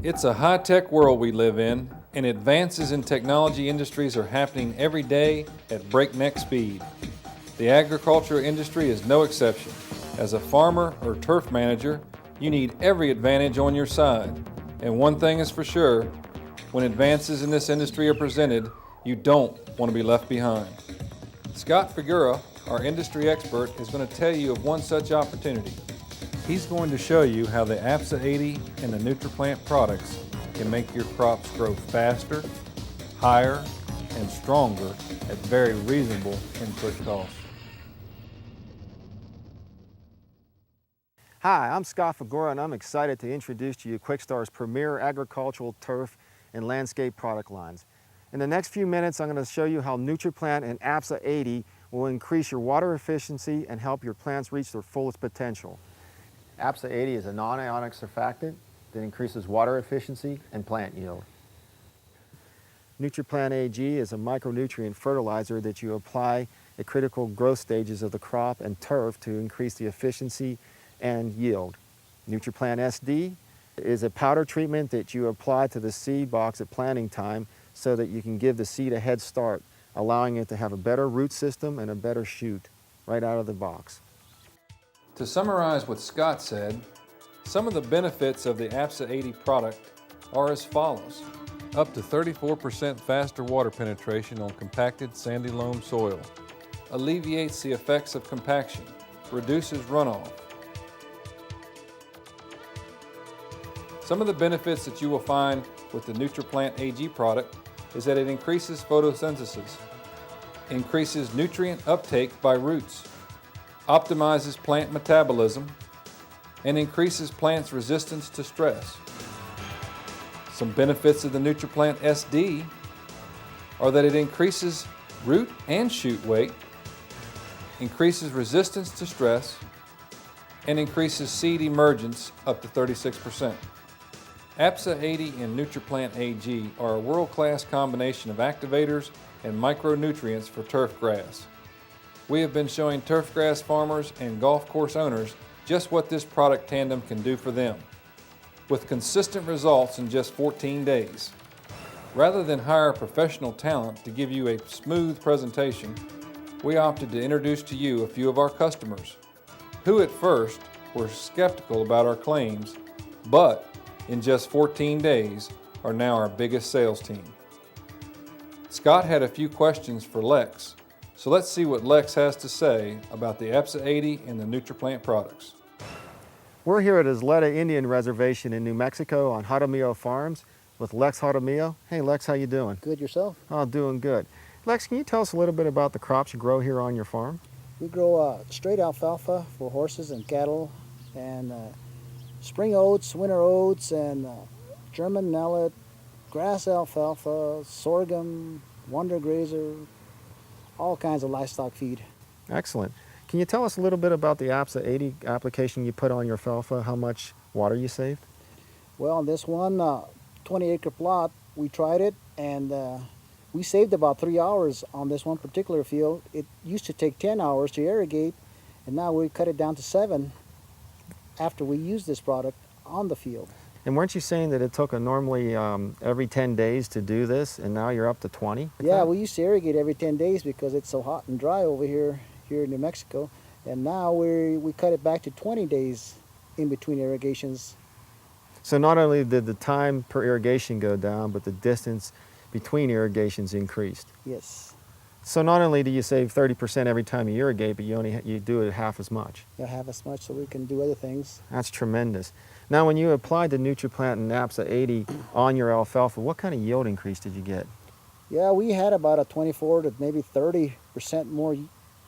It's a high-tech world we live in, and advances in technology industries are happening every day at breakneck speed. The agriculture industry is no exception. As a farmer or turf manager, you need every advantage on your side. And one thing is for sure, when advances in this industry are presented, you don't want to be left behind. Scott Figura, our industry expert, is going to tell you of one such opportunity. He's going to show you how the Apsa 80 and the NutriPlant products can make your crops grow faster, higher, and stronger at very reasonable input costs. Hi, I'm Scott Figura, and I'm excited to introduce to you Quickstar's premier agricultural, turf, and landscape product lines. In the next few minutes, I'm going to show you how NutriPlant and Apsa 80 will increase your water efficiency and help your plants reach their fullest potential. Apsa 80 is a non-ionic surfactant that increases water efficiency and plant yield. NutriPlant AG is a micronutrient fertilizer that you apply at critical growth stages of the crop and turf to increase the efficiency and yield. NutriPlant SD is a powder treatment that you apply to the seed box at planting time so that you can give the seed a head start, allowing it to have a better root system and a better shoot right out of the box. To summarize what Scott said, some of the benefits of the Apsa 80 product are as follows. Up to 34% faster water penetration on compacted sandy loam soil. Alleviates the effects of compaction. Reduces runoff. Some of the benefits that you will find with the NutriPlant AG product is that it increases photosynthesis, increases nutrient uptake by roots, optimizes plant metabolism, and increases plants' resistance to stress. Some benefits of the NutriPlant SD are that it increases root and shoot weight, increases resistance to stress, and increases seed emergence up to 36%. Apsa 80 and NutriPlant AG are a world-class combination of activators and micronutrients for turf grass. We have been showing turf grass farmers and golf course owners just what this product tandem can do for them, with consistent results in just 14 days. Rather than hire professional talent to give you a smooth presentation, we opted to introduce to you a few of our customers, who at first were skeptical about our claims, but in just 14 days are now our biggest sales team. Scott had a few questions for Lex, so let's see what Lex has to say about the Apsa 80 and the NutriPlant products. We're here at Isleta Indian Reservation in New Mexico on Jaramillo Farms with Lex Jaramillo. Hey Lex, how you doing? Good, yourself? Oh, doing good. Lex, can you tell us a little bit about the crops you grow here on your farm? We grow straight alfalfa for horses and cattle, and spring oats, winter oats, and German millet, grass alfalfa, sorghum, wonder grazer, all kinds of livestock feed. Excellent. Can you tell us a little bit about the Apsa 80 application you put on your alfalfa, how much water you saved? Well, on this one 20-acre plot, we tried it, and we saved about 3 hours on this one particular field. It used to take 10 hours to irrigate, and now we cut it down to 7 after we used this product on the field. And weren't you saying that it took normally every 10 days to do this, and now you're up to 20? Yeah, we used to irrigate every 10 days because it's so hot and dry over here in New Mexico, and now we cut it back to 20 days in between irrigations. So not only did the time per irrigation go down, but the distance between irrigations increased. Yes. So not only do you save 30% every time you irrigate, but you do it half as much. Yeah, half as much, so we can do other things. That's tremendous. Now, when you applied the NutriPlant and Apsa 80 on your alfalfa, what kind of yield increase did you get? Yeah, we had about a 24 to maybe 30% more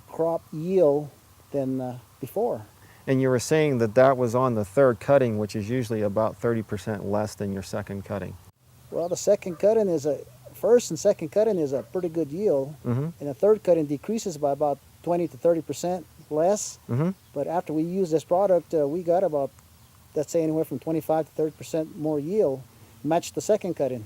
crop yield than before. And you were saying that that was on the third cutting, which is usually about 30% less than your second cutting. Well, the second cutting first and second cutting is a pretty good yield, and the third cutting decreases by about 20 to 30% less. But after we use this product, we got about, let's say, anywhere from 25 to 30% more yield, matched the second cutting.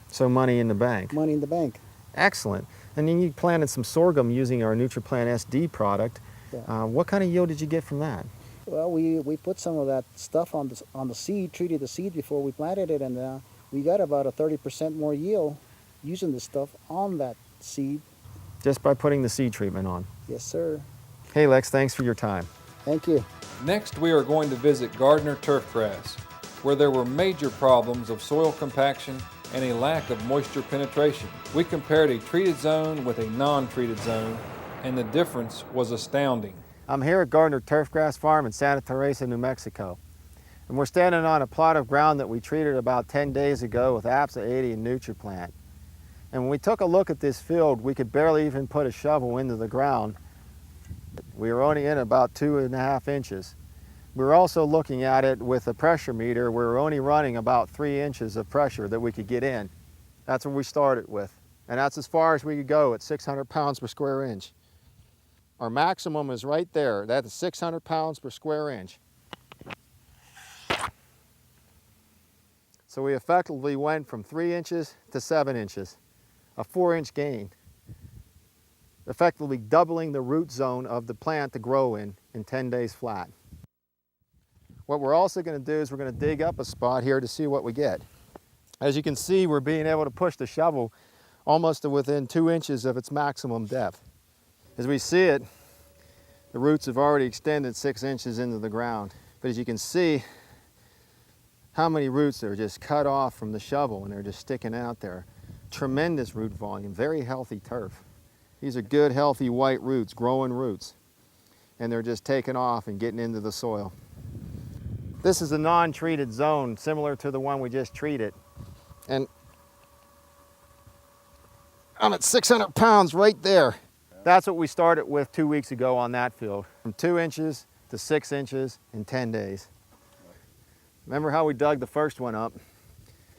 So money in the bank. Money in the bank. Excellent. And then you planted some sorghum using our NutriPlant SD product. Yeah. What kind of yield did you get from that? Well, we put some of that stuff on the seed, treated the seed before we planted it, and we got about a 30% more yield using the stuff on that seed. Just by putting the seed treatment on. Yes, sir. Hey Lex, thanks for your time. Thank you. Next, we are going to visit Gardner turfgrass, where there were major problems of soil compaction and a lack of moisture penetration. We compared a treated zone with a non-treated zone, and the difference was astounding. I'm here at Gardner Turfgrass Farm in Santa Teresa, New Mexico. And we're standing on a plot of ground that we treated about 10 days ago with Apsa 80 and NutriPlant. And when we took a look at this field, we could barely even put a shovel into the ground. We were only in about 2.5 inches. We were also looking at it with a pressure meter. We were only running about 3 inches of pressure that we could get in. That's what we started with. And that's as far as we could go at 600 pounds per square inch. Our maximum is right there. That is 600 pounds per square inch. So we effectively went from 3 inches to 7 inches, a 4-inch gain, effectively doubling the root zone of the plant to grow in 10 days flat. What we're also going to do is we're going to dig up a spot here to see what we get. As you can see, we're being able to push the shovel almost to within 2 inches of its maximum depth. As we see it, the roots have already extended 6 inches into the ground. But as you can see, how many roots are just cut off from the shovel and they're just sticking out there. Tremendous root volume, very healthy turf. These are good, healthy white roots, growing roots. And they're just taking off and getting into the soil. This is a non-treated zone, similar to the one we just treated. And I'm at 600 pounds right there. That's what we started with 2 weeks ago on that field, from 2 inches to 6 inches in 10 days. Remember how we dug the first one up?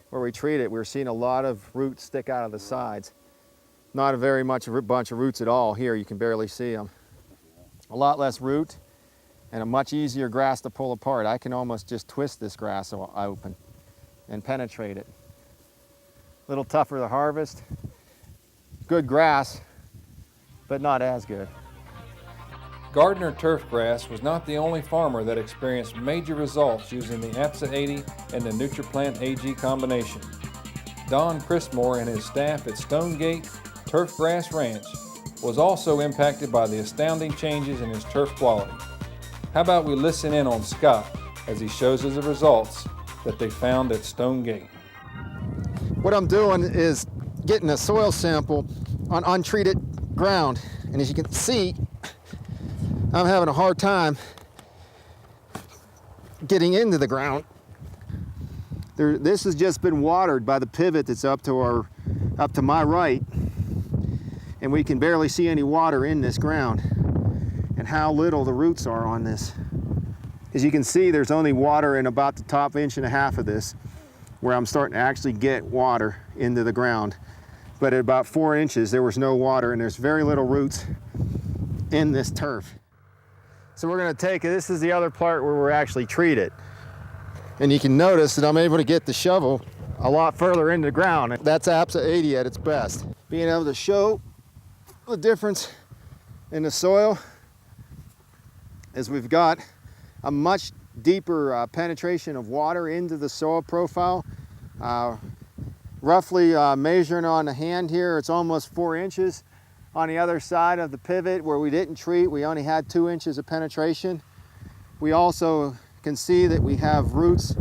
Where we treated, we were seeing a lot of roots stick out of the sides. Not a very much a bunch of roots at all here, you can barely see them. A lot less root and a much easier grass to pull apart. I can almost just twist this grass open and penetrate it. A little tougher to harvest. Good grass, but not as good. Gardner turfgrass was not the only farmer that experienced major results using the Apsa 80 and the NutriPlant AG combination. Don Chrismore and his staff at Stonegate Turfgrass Ranch was also impacted by the astounding changes in his turf quality. How about we listen in on Scott as he shows us the results that they found at Stonegate. What I'm doing is getting a soil sample on untreated ground, and as you can see, I'm having a hard time getting into the ground. This has just been watered by the pivot that's up to my right, and we can barely see any water in this ground, and how little the roots are on this. As you can see, there's only water in about the top 1.5 inches of this, where I'm starting to actually get water into the ground. But at about 4 inches, there was no water, and there's very little roots in this turf. So we're gonna take, this is the other part where we're actually treated. And you can notice that I'm able to get the shovel a lot further into the ground. That's Apsa 80 at its best. Being able to show the difference in the soil is we've got a much deeper penetration of water into the soil profile. Roughly measuring on the hand here, it's almost 4 inches. On the other side of the pivot where we didn't treat, we only had 2 inches of penetration. We also can see that we have roots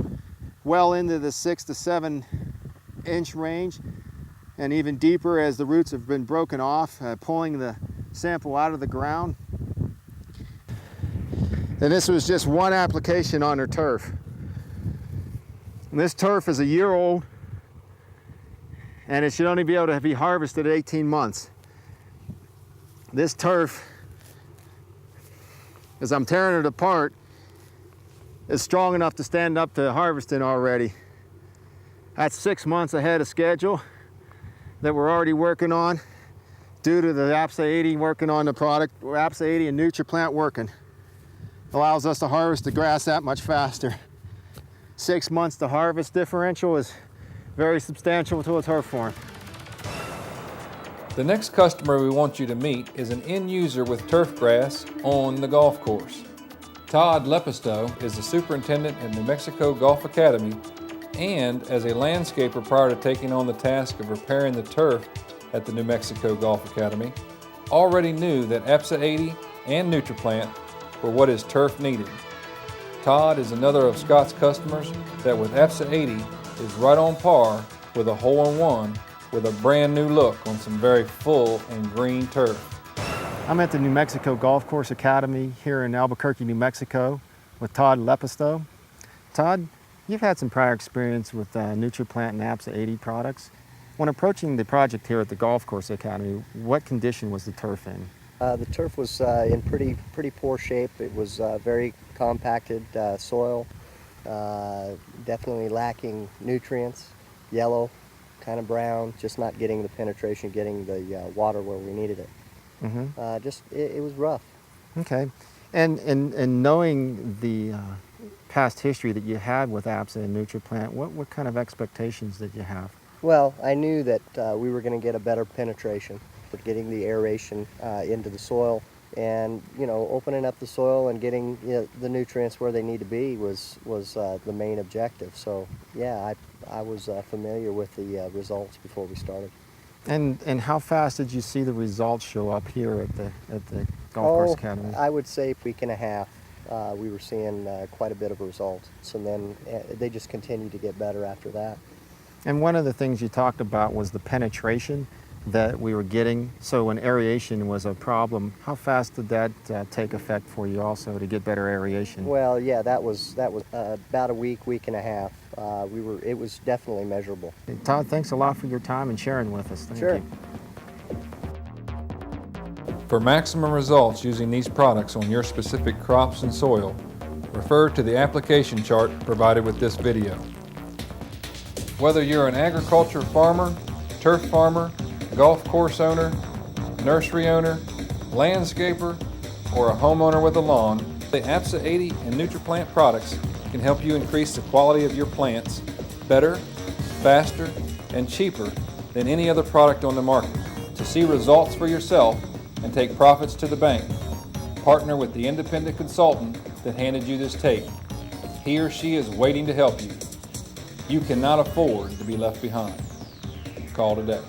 well into the 6 to 7 inch range, and even deeper as the roots have been broken off, pulling the sample out of the ground. And this was just one application on their turf. And this turf is a year old, and it should only be able to be harvested at 18 months. This turf, as I'm tearing it apart, is strong enough to stand up to harvesting already. That's 6 months ahead of schedule that we're already working on due to the Apsa 80 working on the product, Apsa 80 and NutriPlant working. Allows us to harvest the grass that much faster. 6 months to harvest differential is very substantial to a turf farm. The next customer we want you to meet is an end user with turf grass on the golf course. Todd Lepisto is the superintendent at New Mexico Golf Academy, and as a landscaper prior to taking on the task of repairing the turf at the New Mexico Golf Academy, already knew that Apsa 80 and NutriPlant were what his turf needed. Todd is another of Scott's customers that with Apsa 80 is right on par with a hole-in-one with a brand new look on some very full and green turf. I'm at the New Mexico Golf Course Academy here in Albuquerque, New Mexico with Todd Lepisto. Todd, you've had some prior experience with NutriPlant and Apsa 80 products. When approaching the project here at the Golf Course Academy, what condition was the turf in? The turf was in pretty poor shape. It was very compacted soil, definitely lacking nutrients, yellow, kind of brown, just not getting the penetration, getting the water where we needed it. It was rough. Okay, and knowing the past history that you had with Apsa and NutriPlant, what kind of expectations did you have? Well, I knew that we were going to get a better penetration, but getting the aeration into the soil and opening up the soil and getting the nutrients where they need to be was the main objective. So yeah, I was familiar with the results before we started. And how fast did you see the results show up here at the Golf Course Academy? I would say a week and a half. We were seeing quite a bit of results, and then they just continued to get better after that. And one of the things you talked about was the penetration that we were getting. So when aeration was a problem, how fast did that take effect for you also to get better aeration? Well, yeah, that was about a week and a half. It was definitely measurable. Hey, Todd, thanks a lot for your time and sharing with us. Thank you. For maximum results using these products on your specific crops and soil, refer to the application chart provided with this video. Whether you're an agriculture farmer, turf farmer, golf course owner, nursery owner, landscaper, or a homeowner with a lawn, the Apsa 80 and NutriPlant products can help you increase the quality of your plants better, faster, and cheaper than any other product on the market. To see results for yourself and take profits to the bank, partner with the independent consultant that handed you this tape. He or she is waiting to help you. You cannot afford to be left behind. Call today.